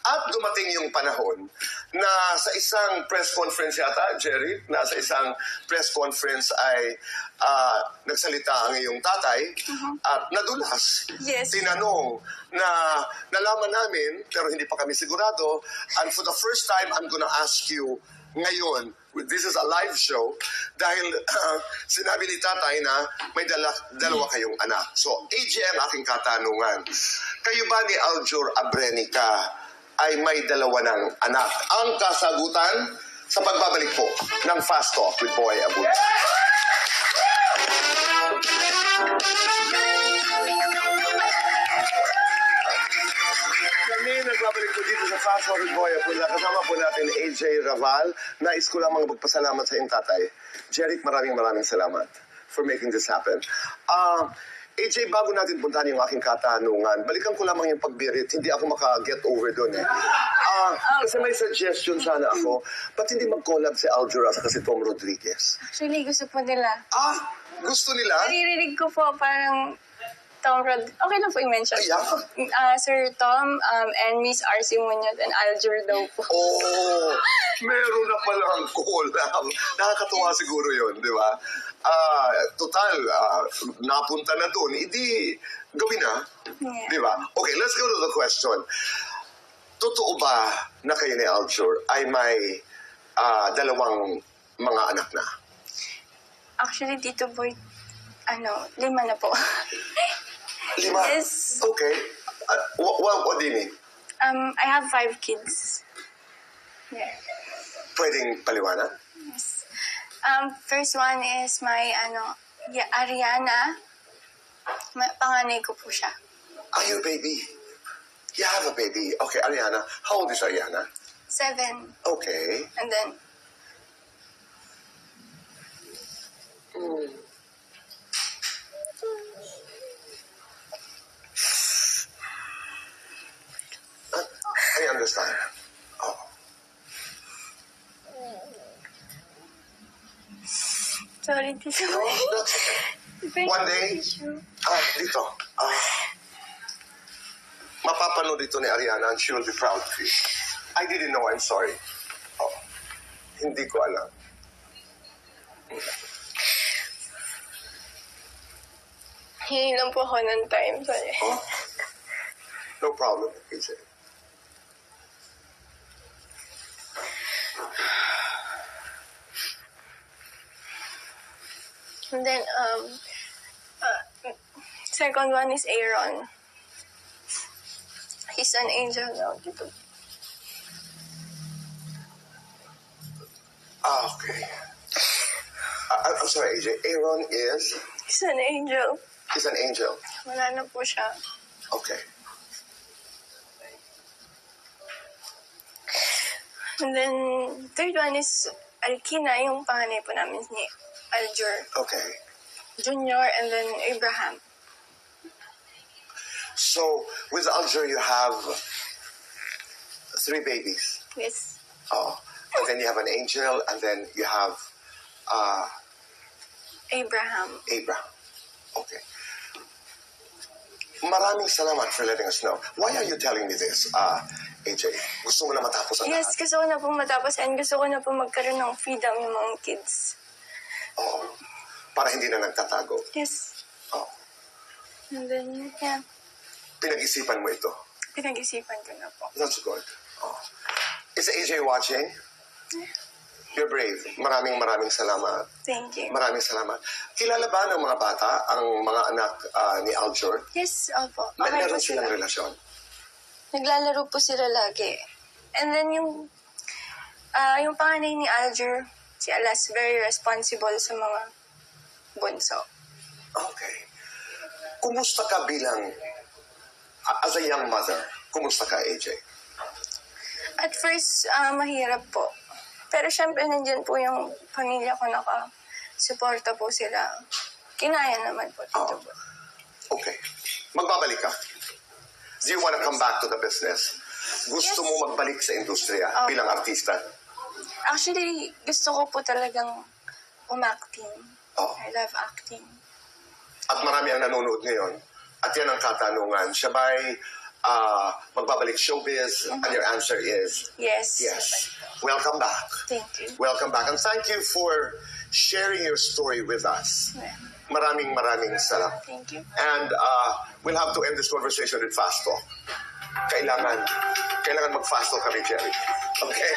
At dumating yung panahon na sa isang press conference yata, Jerry, na sa isang press conference ay nagsalita ang iyong tatay at nadulas. Yes. Tinanong na nalaman namin, pero hindi pa kami sigurado, and for the first time, I'm gonna ask you ngayon, this is a live show, dahil sinabi ni tatay na may dalawa kayong anak. So, AJ ang aking katanungan. Kayo ba ni Aljur Abrenica ay may dalawa ng anak? Ang kasagutan sa pagbabalik po ng Fast Talk with Boy Abud. Kami nagbabalik po dito sa Fast Talk with Boy Abud. Kasama po natin AJ Raval. Nais ko lamang magpasalamat sa iyong tatay. Jeric, maraming salamat for making this happen. AJ, bago natin puntahan yung aking katanungan, balikan ko lamang yung pagbirit. Hindi ako maka-get over doon eh. Kasi may suggestion sana ako, ba't hindi mag-collab si Aljur at si Tom Rodriguez? Actually, gusto po nila. Gusto nila? Naririnig ko po parang Tom Rod. Okay lang po i-mention. Sir Tom and Miss R.C. Muñoz and Aljur daw po. Oh, meron na palang collab. Nakakatuwa siguro yun, di ba? Total, napunta na doon. Hindi, gawin na. Yeah. Di ba? Okay, let's go to the question. Totoo ba na kayo ni Aljur ay may dalawang mga anak na? Actually, Tito Boy, 5 na po. 5? Yes. Okay. What do you mean? I have 5 kids. Yeah. Pwedeng paliwanag? Yes. First one is my, Ariana. Panganay ko po siya. Are you a baby? You have a baby. Okay, Ariana. How old is Ariana? 7. Okay. And then, I understand. Oh. sorry, Tito No, Boy. that's okay. One day, dito. Mapapanood dito ni Ariana and she will be proud of you. I didn't know, I'm sorry. Oh, hindi ko alam. Hingi lang po ako ng time. Sorry. Oh? No problem, AJ. And then, second one is Aaron. He's an angel now, Tito. Okay. I'm sorry, AJ. Aaron is? He's an angel. He's an angel. Wala na po siya. Okay. And then, third one is Alkina, yung panganay po namin ni Aljur Okay. Junior, and then Abraham. So, with Aljur, you have 3 babies. Yes. Oh. And then you have an angel, and then you have Abraham. Abraham. Okay. Maraming salamat for letting us know. Why are you telling me this, AJ? Gusto mo na matapos ang Yes, lahat? gusto ko na po matapos and gusto ko na po magkaroon ng freedom yung mga kids. Oo. Para hindi na nagtatago. Yes. Oh. And then, yeah, Pinag-isipan mo ito. pinag-isipan ko na po. That's good. Oh. Is AJ watching? You're brave. Maraming salamat. Thank you. Maraming salamat. Kilala ba ng mga bata ang mga anak ni Aljur? Yes, opo. Okay po Meron sila. silang relasyon? Naglalaro po sila lagi. And then yung panganay ni Aljur, si Alas, very responsible sa mga bunso. Okay. Kumusta ka bilang, as a young mother, kumusta ka, AJ? At first, mahirap po. Pero syempre, nandiyan po yung pamilya ko, suporta po sila. Kinaya naman po, Tito Boy. Okay. Magbabalik ka. Do you want to come back to the business? Gusto Yes. mo magbalik sa industriya bilang artista? Actually, gusto ko po talagang umacting. Oh. I love acting. At marami ang nanonood ngayon. At yan ang katanungan. Siya ba'y magbabalik showbiz? And your answer is Yes. yes. Welcome back. Thank you. Welcome back. And thank you for sharing your story with us. Yeah. Maraming salamat. Thank you. And we'll have to end this conversation with fast talk. Kailangan mag-fast talk kami, Jerry. Okay?